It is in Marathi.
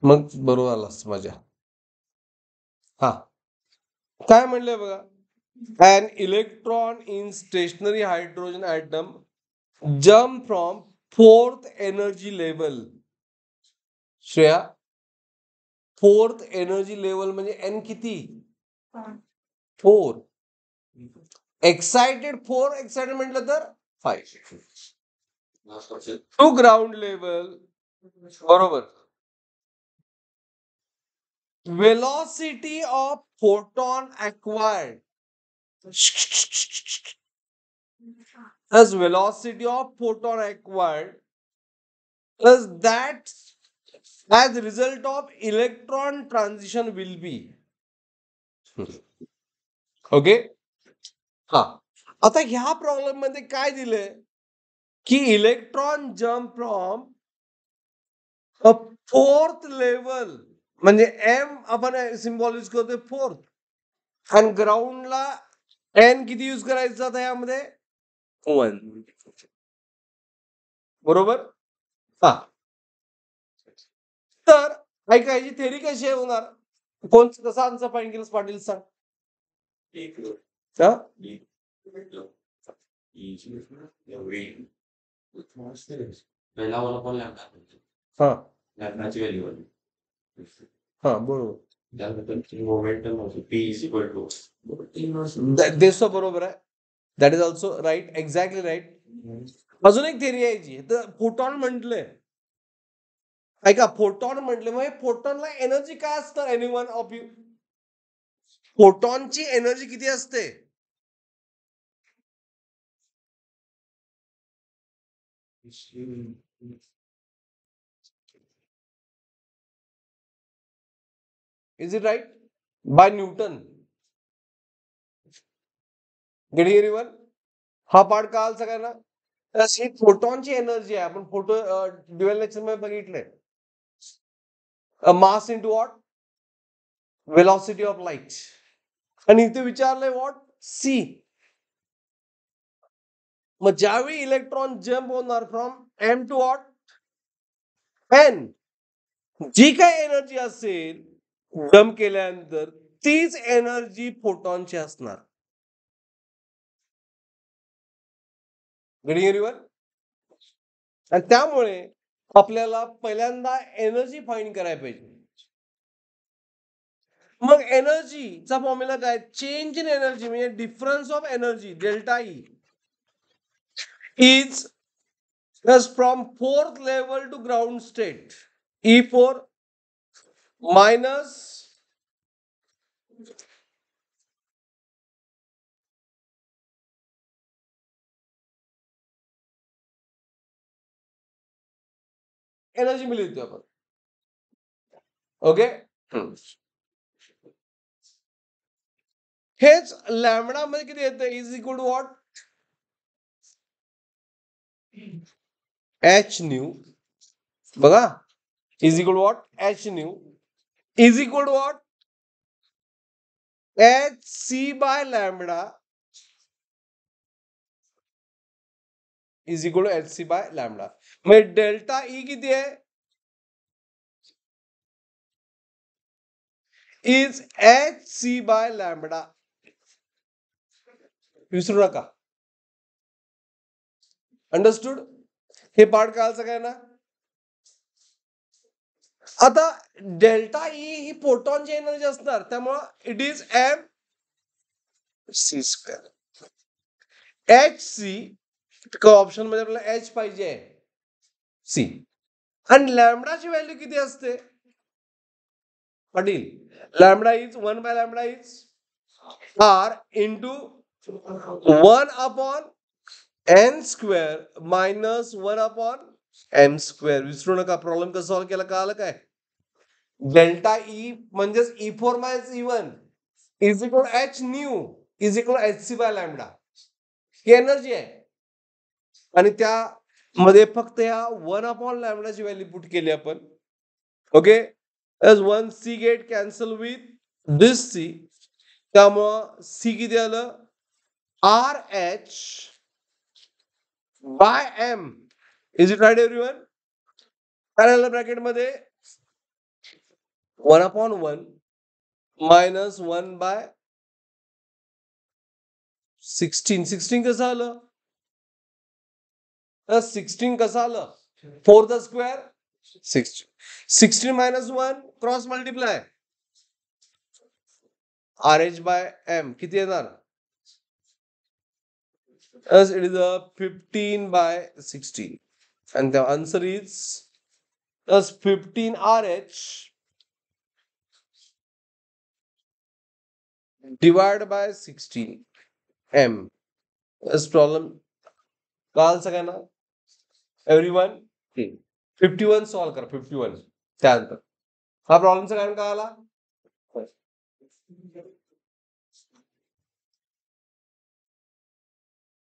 मग बरोबर आलास माझ्या. हा, काय म्हणलंय बघा, an electron in stationary hydrogen atom jump from fourth energy level. Shreya, fourth energy level म्हणजे एन किती? 4. एक्साइटेड 4, एक्साइटेड म्हटलं तर 5 टू ग्राउंड लेवल. बरोबर. Velocity of photon acquired plus velocity of photon acquired plus that as a result of electron transition will be. Okay. हा, आता ह्या प्रॉब्लेम मध्ये काय दिलंय की electron jump from a fourth level म्हणजे एम आपण सिम्बॉल यूज करतोय फोर्थ, आणि ग्राउंडला एन किती यूज करायचं आता यामध्ये 1. बरोबर. हा, तर ऐका याची थेरी कशी होणार, कोण कसा आन्सर फाइंड केलं पाटील सांग. हा? पहिला वाला पण लॅम्बडा. हा लॅम्बडाची व्हॅल्यू आली. हा बरोबर. त्यानंतर मोमेंटम होतो P is equal to देसो बरोबर आहे. That is also right, exactly right. अजून एक थेरी यायची, तर फोटॉन म्हटलंय. ऐका, फोटॉन म्हटले मग फोटॉनला एनर्जी काय असतं, एनीवन ऑफ यू? फोटॉनची एनर्जी किती असते? Is it right? By Newton. Getting anyone? हा पार्ट कळाल सगळ्यांना? ही फोटॉनची एनर्जी आहे, आपण फोटो ड्युएल लेक्चर मध्ये बघितलंय. Mass into what? Velocity of light. आणि इथे विचारलंय व्हॉट? सी. मग ज्यावेळी इलेक्ट्रॉन जम्प होणार from M to what? N, जी काय एनर्जी असेल जम्प केल्यानंतर तीच एनर्जी फोटॉनची असणार. Getting anyone? आणि त्यामुळे आपल्याला पहिल्यांदा एनर्जी फाइंड करायला पाहिजे. मग एनर्जीचा फॉर्म्युला काय? चेंज इन एनर्जी म्हणजे difference of energy delta E is from fourth level to ground state E4 minus energy मिळते आपण. ओके. हेच लॅमडा मध्ये किती येतं? Is equal to what? H nu. बघा, is equal to what? H nu is equal to what? H c by lambda is equal to h c by lambda. म्हणजे डेल्टा ई किती आहे? Is h c by lambda. विसरू नका. अंडरस्टूड? हे पार्ट कळाल सगळ्यांना? आता डेल्टा ई ही फोटॉनची एनर्जी असणार, त्यामुळं it is m c square. H c option मध्ये आपल्याला एच पाहिजे, सी. आणि लॅमडाची व्हॅल्यू किती असते Patil? Lambda is 1 by lambda is R into 1 upon n square minus 1 upon m square. विसरू नका, प्रॉब्लेम कसं सॉल्व्ह केला कळालं काय? डेल्टा ई म्हणजेच E4 minus E1 is equal h nu is equal h c by lambda. ही एनर्जी आहे, आणि त्यामध्ये फक्त या 1 अपॉन लॅमडाची व्हॅल्यू पुट केली आपण. Okay. 1 c get cancel with this c, त्यामुळं सी किती आलं? R h by m. Is it right everyone? काय आलं ब्रॅकेट मध्ये? 1/1 minus 1 by 16. 16 कसं आलं? 16 कसं आलं? 4 the square 16. 16 minus 1 cross multiply RH by M किती येणार? As it is a 15 by 16 and the answer is as 15 RH divided by 16 M. This problem कळालं सगळ्यांना? Everyone 51 सॉल्व करा 51 त्यानंतर हा प्रॉब्लेमचा कारण कळाला?